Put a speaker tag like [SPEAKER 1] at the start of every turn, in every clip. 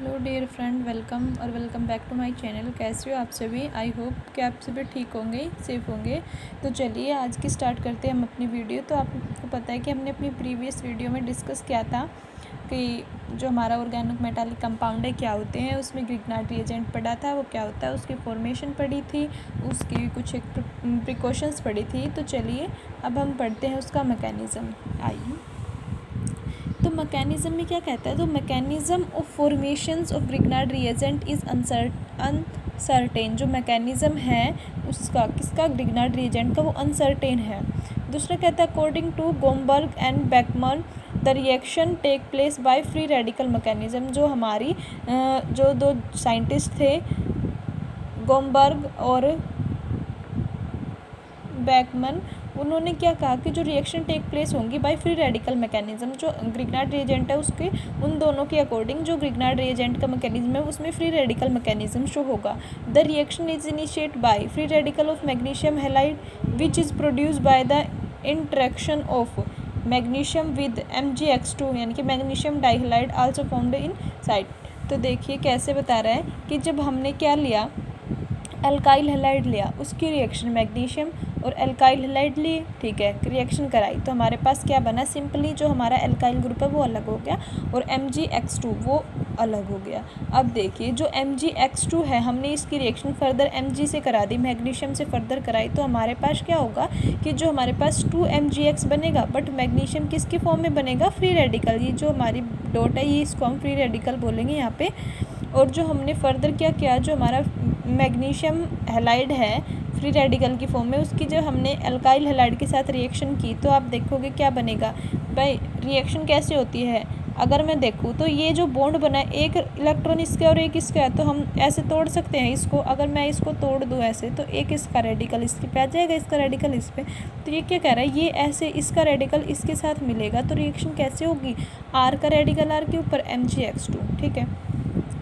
[SPEAKER 1] Hello dear friend, welcome back to my channel. कैसे हो आप सभी? आई होप कि आप सभी ठीक होंगे, सेफ होंगे। तो चलिए आज की स्टार्ट करते हैं हम अपनी वीडियो। तो आपको पता है कि हमने अपनी प्रीवियस वीडियो में डिस्कस किया था कि जो हमारा ऑर्गेनिक मेटालिक कंपाउंड है क्या होते हैं। उसमें ग्रिग्नार्ड रिएजेंट पढ़ा था, वो क्या होता है, उसकी फॉर्मेशन पढ़ी थी, उसकी कुछ एक प्रिकॉशंस पढ़ी थी। तो चलिए अब हम पढ़ते हैं उसका मैकेनिज़्म। आइए, तो मैकेनिज़्म में क्या कहता है, तो mechanism of formations of Grignard reagent is uncertain. जो मैकेनिज़्म है उसका, किसका, ग्रिग्नार्ड रिएजेंट का, वो अनसर्टेन है। दूसरा कहता है according to Gomberg and Bachmann the reaction take place by free radical mechanism. जो हमारी जो दो साइंटिस्ट थे, गोमबर्ग और बैकमन, उन्होंने क्या कहा कि जो रिएक्शन टेक प्लेस होंगी बाय फ्री रेडिकल मैकेनिज्म, जो ग्रिग्नार्ड रिएजेंट है उसके, उन दोनों के अकॉर्डिंग जो ग्रिग्नार्ड रिएजेंट का मैकेनिज्म है उसमें फ्री रेडिकल मैकेनिज्म शो होगा। The reaction is initiate by free radical of magnesium halide which is produce by the interaction of magnesium with MgX2 यानी कि magnesium dihalide also found inside. तो देखिए कैसे बता रहा है कि जब हमने क्या लिया, अल्काइल हैलाइड लिया, उसकी रिएक्शन मैग्नीशियम और अल्काइल हैलाइड लिए, ठीक है, रिएक्शन कराई, तो हमारे पास क्या बना, सिंपली जो हमारा अल्काइल ग्रुप है वो अलग हो गया और MgX2 वो अलग हो गया। अब देखिए जो MgX2 है, हमने इसकी रिएक्शन फर्दर Mg से करा दी, मैग्नीशियम से फर्दर कराई, तो हमारे पास क्या होगा कि जो हमारे पास 2MgX बनेगा, बट मैग्नीशियम किसके फॉर्म में बनेगा, फ्री रेडिकल। ये जो हमारी डॉट है ये इसको हम फ्री रेडिकल बोलेंगे यहाँ पे। और जो हमने फर्दर क्या किया, जो हमारा मैग्नीशियम हैलाइड है फ्री रेडिकल की फॉर्म में, उसकी जब हमने अल्काइल हैलाइड के साथ रिएक्शन की, तो आप देखोगे क्या बनेगा भाई। रिएक्शन कैसे होती है, अगर मैं देखूँ तो ये जो बॉन्ड बना है, एक इलेक्ट्रॉन इसका और एक इसका है, तो हम ऐसे तोड़ सकते हैं इसको। अगर मैं इसको तोड़ दूँ ऐसे, तो एक इसका रेडिकल इसके पे आ जाएगा, इसका रेडिकल इस पे। तो ये क्या कह रहा है, ये ऐसे इसका रेडिकल इसके साथ मिलेगा, तो रिएक्शन कैसे होगी, R का रेडिकल R के ऊपर MgX2, ठीक है।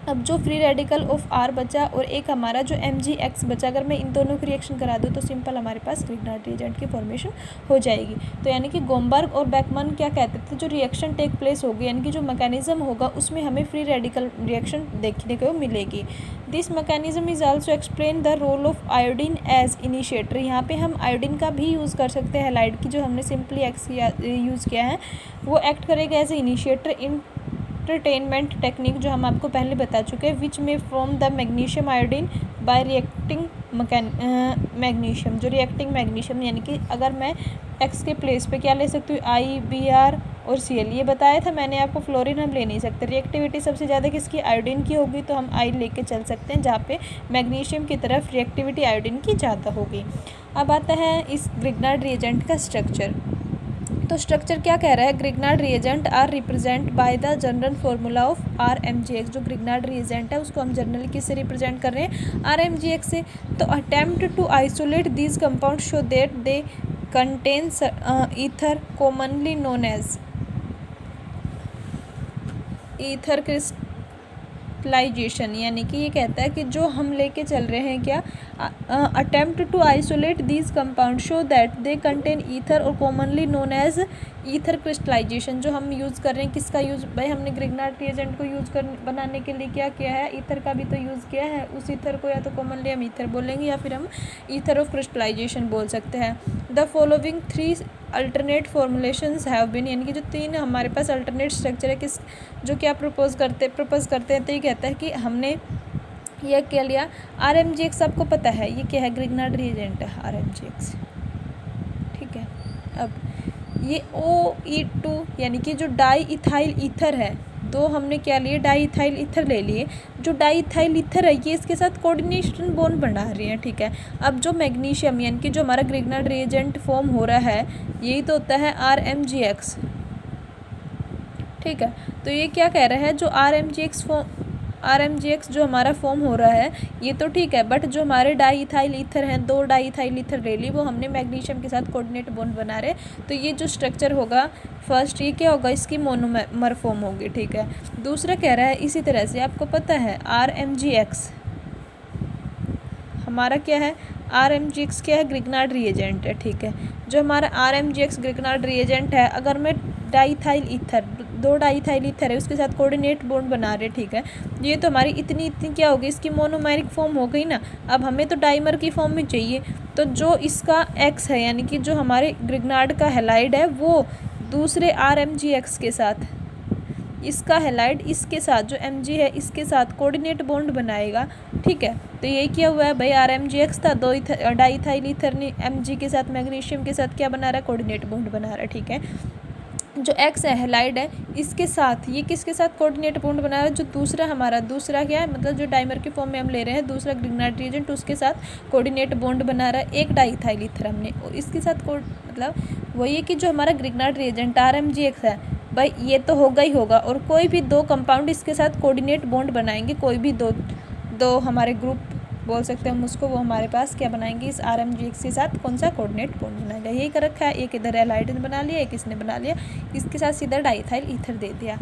[SPEAKER 1] अब जो फ्री रेडिकल ऑफ R बचा और एक हमारा जो MgX बचा, अगर मैं इन दोनों की रिएक्शन करा दूँ तो सिंपल हमारे पास ग्रिग्नार्ड रिएजेंट की फॉर्मेशन हो जाएगी। तो यानी कि गोमबर्ग और बैकमन क्या कहते थे, जो रिएक्शन टेक प्लेस होगी यानी कि जो मैकेनिज्म होगा उसमें हमें फ्री रेडिकल रिएक्शन देखने को मिलेगी। This mechanism is also explain the role of iodine as initiator. यहाँ पे हम आयोडीन का भी यूज़ कर सकते हैं, हैलाइड की जो हमने सिंपली एक्स यूज़ किया है वो एक्ट करेगा as a initiator in entertainment technique, जो हम आपको पहले बता चुके हैं, विच में from the magnesium iodine by reacting magnesium. जो रिएक्टिंग मैग्नीशियम यानी कि अगर मैं एक्स के प्लेस पे क्या ले सकती हूँ, IBr और Cl, ये बताया था मैंने आपको, फ्लोरीन हम ले नहीं सकते। रिएक्टिविटी सबसे ज़्यादा किसकी, आयोडीन की होगी, तो हम आई लेके चल सकते हैं, जहाँ पे मैग्नीशियम की तरफ रिएक्टिविटी आयोडीन की ज़्यादा होगी। अब आता है इस ग्रिग्नार्ड रिएजेंट का स्ट्रक्चर। तो स्ट्रक्चर क्या कह रहा है, Grignard reagent are represent by the general formula of RMgX। जो ग्रिग्नार्ड रिएजेंट है उसको हम जनरली किससे रिप्रेजेंट कर रहे हैं, RMgX से। तो attempt to isolate these compound show that they contain ether commonly known as ether crystallization. यानी कि ये कहता है कि जो हम लेके चल रहे हैं क्या, attempt to isolate these compound show that they contain ether और commonly known as ether crystallisation. जो हम यूज़ कर रहे हैं, किसका यूज़ भाई, हमने ग्रिग्नार्ड रिएजेंट को यूज़ कर बनाने के लिए क्या किया है, ईथर का भी तो यूज़ किया है। उस ईथर को या तो कॉमनली हम ईथर बोलेंगे या फिर हम ईथर ऑफ क्रिस्टलाइजेशन बोल सकते हैं। The following 3 alternate formulations have been, यानी कि जो 3 हमारे पास अल्टरनेट स्ट्रक्चर है, किस जो क्या प्रपोज करते हैं, तो ये कहता है कि हमने यह क्या लिया, RMgX आपको पता है ये क्या है, ग्रिग्नार्ड रिएजेंट है RMgX, ठीक है। अब ये OE2 यानी कि जो डाई इथाइल ईथर है, दो हमने क्या लिए, डाई इथाइल ईथर ले लिए। जो डाई इथाइल ईथर है ये इसके साथ कोऑर्डिनेशन बॉन्ड बना रही है, ठीक है। अब जो मैग्नीशियम यानी कि जो हमारा ग्रिग्नार्ड रिएजेंट फॉर्म हो रहा है, यही तो होता है RMgX, ठीक है। तो ये क्या कह रहा है, जो RMgX जो हमारा फॉर्म हो रहा है ये तो ठीक है, बट जो हमारे डाई इथाइल ईथर हैं, 2 डाई इथाइल ईथर ले ली, वो हमने मैग्नीशियम के साथ कोऑर्डिनेट बॉन्ड बना रहे। तो ये जो स्ट्रक्चर होगा फर्स्ट, ये क्या होगा, इसकी मोनोमर फॉर्म होगी, ठीक है। दूसरा कह रहा है इसी तरह से आपको पता है RMgX हमारा क्या है, RMgX क्या है, ग्रिग्नार्ड रिएजेंट है, ठीक है। जो हमारा RMgX ग्रिग्नार्ड रिएजेंट है, अगर मैं डाईथाइल ईथर, 2 डाईथाइल ईथर है उसके साथ कोऑर्डिनेट बॉन्ड बना रहे, ठीक है। ये तो हमारी इतनी क्या होगी, इसकी मोनोमेरिक फॉर्म हो गई ना। अब हमें तो डाइमर की फॉर्म में चाहिए, तो जो इसका एक्स है यानी कि जो हमारे ग्रिग्नार्ड का हैलाइड है वो दूसरे RMGX के साथ, इसका हैलाइड इसके साथ जो Mg है इसके साथ कोऑर्डिनेट बॉन्ड बनाएगा, ठीक है। तो यही किया हुआ है भाई, RMGX था, 2 डाईथाइल ईथर ने Mg के साथ मैग्नीशियम के साथ क्या बना रहा है, कोऑर्डिनेट बॉन्ड बना रहा है, ठीक है। जो X है हैलाइड है इसके साथ, ये किसके साथ कोऑर्डिनेट बॉन्ड बना रहा है, जो दूसरा हमारा दूसरा क्या है, मतलब जो डाइमर के फॉर्म में हम ले रहे हैं दूसरा ग्रिग्नार्ड रिएजेंट उसके साथ कोऑर्डिनेट बॉन्ड बना रहा है एक डाईथाइल ईथर हमने, और इसके साथ मतलब वही है कि जो हमारा ग्रिग्नार्ड रिएजेंट RMGX है भाई ये तो होगा ही होगा, और कोई भी 2 कंपाउंड इसके साथ कोऑर्डिनेट बॉन्ड बनाएंगे, कोई भी दो हमारे ग्रुप बोल सकते हैं हम उसको, वो हमारे पास क्या बनाएंगे, इस RMGX के साथ कौन सा कोऑर्डिनेट बॉन्ड बनाएगा। यही कर रखा है, एक इधर हैलाइड ने बना लिया, एक इसने बना लिया, इसके साथ सीधा डाईथाइल ईथर दे दिया।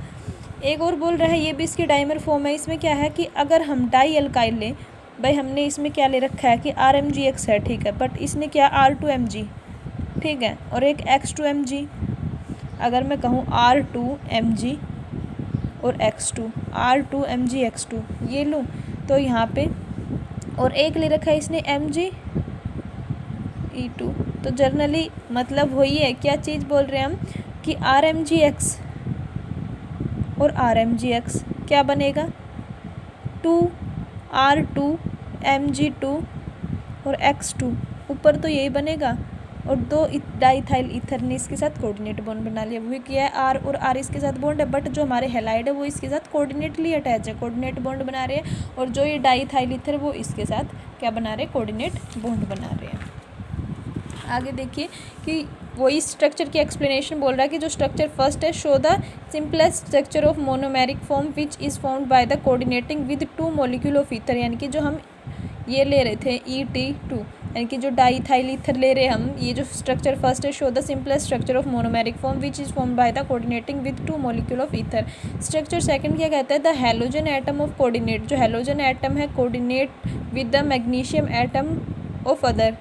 [SPEAKER 1] एक और बोल रहा है, ये भी इसकी डाइमर फॉर्म है, इसमें क्या है कि अगर हम डाई एल्काइल लें, भाई हमने इसमें क्या ले रखा है कि RMGX है, ठीक है, बट इसने क्या R2Mg, ठीक है, और एक X2Mg। अगर मैं कहूँ R2Mg और X2, R2Mg X2 ये लूँ, तो यहाँ पे और एक ले रखा है इसने MgE2, तो जर्नली मतलब वही है, क्या चीज़ बोल रहे हैं हम कि RMGX और RMGX क्या बनेगा, 2R2Mg2 और X2, ऊपर तो यही बनेगा, और 2 डाईथाइल ईथर ने इसके साथ कोऑर्डिनेट बॉन्ड बना लिया। वो किया है R और R इसके साथ बॉन्ड है, बट जो हमारे हैलाइड है वो इसके साथ कोऑर्डिनेटली अटैच है, कोऑर्डिनेट बॉन्ड बना रहे हैं, और जो ये डाईथाइल ईथर वो इसके साथ क्या बना रहे हैं, कोऑर्डिनेट बॉन्ड बना रहे हैं। आगे देखिए कि वही स्ट्रक्चर की एक्सप्लेनेशन बोल रहा है कि जो स्ट्रक्चर फर्स्ट है, show the simplest structure of monomeric form which is formed by the coordinating with 2 molecule of ether, यानी कि जो हम ये ले रहे थे ET2 यानी कि जो डाईथाइल ईथर ले रहे हैं हम, ये जो स्ट्रक्चर फर्स्ट है, show the simplest structure of monomeric form which is formed by the coordinating with 2 molecule of ether. Structure second क्या कहता है, the halogen atom of coordinate, जो हैलोजन एटम है coordinate with the magnesium atom of other.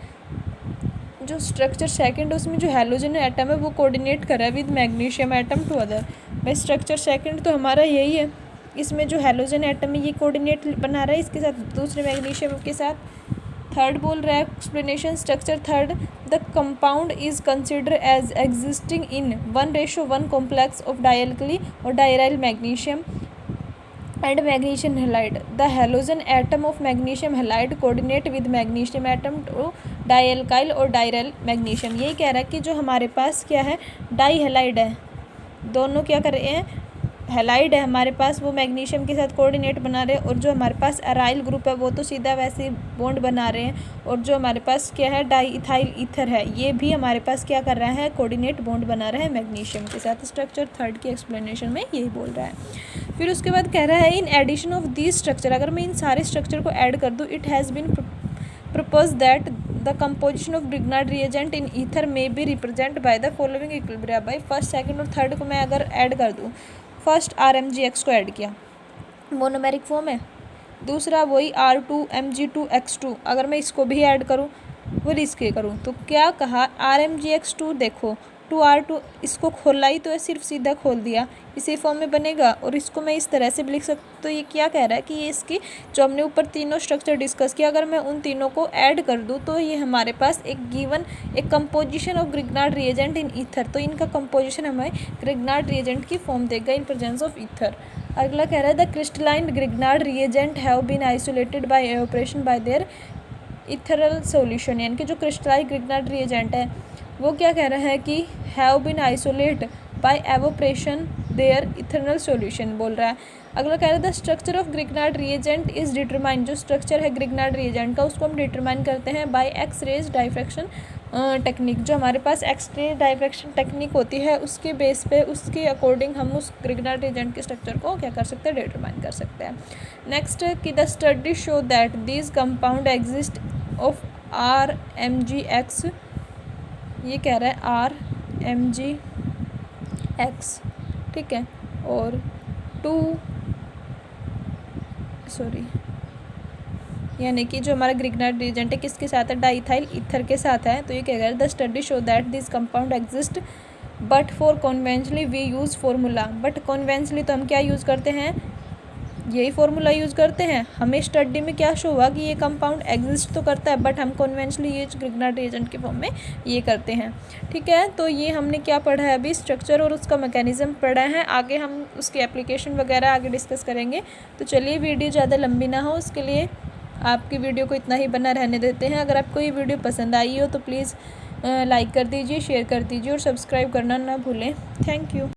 [SPEAKER 1] जो structure second उसमें जो halogen atom है वो कोऑर्डिनेट कर रहा है with magnesium atom to other. भाई स्ट्रक्चर सेकंड तो हमारा यही है, इसमें जो हैलोजन एटम है ये कोऑर्डिनेट बना रहा है इसके साथ दूसरे मैग्नीशियम के साथ। थर्ड बोल रहा है explanation structure third, the compound is consider as existing in 1:1 complex of dialkyl और diaryl magnesium and magnesium halide. The halogen atom of magnesium halide coordinate with magnesium atom to dialkyl और diaryl magnesium. यही कह रहा है कि जो हमारे पास क्या है, डाई हैलाइड है, दोनों क्या कर रहे हैं, हैलाइड है हमारे पास, वो मैग्नीशियम के साथ कोऑर्डिनेट बना रहे हैं, और जो हमारे पास अराइल ग्रुप है वो तो सीधा वैसे बॉन्ड बना रहे हैं, और जो हमारे पास क्या है डाईथाइल ईथर है ये भी हमारे पास क्या कर रहा है, कोऑर्डिनेट बॉन्ड बना रहा है मैग्नीशियम के साथ। स्ट्रक्चर थर्ड की एक्सप्लेनेशन में यही बोल रहा है। फिर उसके बाद कह रहा है in addition of this structure, अगर मैं इन सारे स्ट्रक्चर को ऐड कर दूँ, it has been propose that the composition of Grignard reagent in ether में be represent by the following equilibria. By first second और थर्ड को मैं अगर ऐड कर दूँ, फर्स्ट RMGX को ऐड किया, मोनोमेरिक फॉर्म है, दूसरा वही R2Mg2X2, अगर मैं इसको भी ऐड करूँ वो इसके करूँ तो क्या कहा, RMGX2 देखो 2R2 इसको खोला ही तो है, सिर्फ सीधा खोल दिया, इसी फॉर्म में बनेगा, और इसको मैं इस तरह से भी लिख सकती। तो ये क्या कह रहा है कि ये इसकी जो हमने ऊपर तीनों स्ट्रक्चर डिस्कस किया, अगर मैं उन तीनों को ऐड कर दूँ तो ये हमारे पास एक गिवन एक composition of Grignard reagent in ether, तो इनका कंपोजिशन हमें ग्रिग्नार्ड रिएजेंट की फॉर्म देगा इन प्रेजेंस ऑफ ईथर। अगला कह रहा है the crystalline Grignard reagent have been isolated by evaporation by their ethereal solution, यानी कि जो क्रिस्टलाइन ग्रिग्नार्ड रिएजेंट है वो क्या कह रहा है कि have been isolate by evaporation their ethereal solution बोल रहा है। अगला कह रहा है the structure of Grignard reagent is determine, जो स्ट्रक्चर है ग्रिग्नार्ड रिएजेंट का उसको हम डिटरमाइन करते हैं by X rays diffraction technique. जो हमारे पास एक्स रे डाइफ्रैक्शन टेक्निक होती है उसके बेस पे उसके अकॉर्डिंग हम उस ग्रिग्नार्ड रिएजेंट के स्ट्रक्चर को क्या कर सकते हैं, डिटरमाइन कर सकते हैं। नेक्स्ट कि the study show that these compound exist of RMGX, ये कह रहा है RMGX, ठीक है, और यानी कि जो हमारा ग्रिग्नार्ड रिएजेंट है किसके साथ है, डाईथाइल ईथर के साथ है। तो ये कह रहा है the study show that this compound exist but for conventionally we use formula, but conventionally तो हम क्या यूज़ करते हैं, यही फार्मूला यूज़ करते हैं। हमें स्टडी में क्या शो हुआ कि ये कंपाउंड एग्जिस्ट तो करता है, बट हम कॉन्वेंशनली ये ग्रिग्नार्ड रिएजेंट के फॉर्म में ये करते हैं। ठीक है, तो ये हमने क्या पढ़ा है अभी, स्ट्रक्चर और उसका मैकेनिज्म पढ़ा है। आगे हम उसकी एप्लीकेशन वगैरह आगे डिस्कस करेंगे। तो चलिए, वीडियो ज़्यादा लंबी ना हो उसके लिए आपकी वीडियो को इतना ही बना रहने देते हैं। अगर आपको ये वीडियो पसंद आई हो तो प्लीज़ लाइक कर दीजिए, शेयर कर दीजिए और सब्सक्राइब करना ना भूलें। Thank you.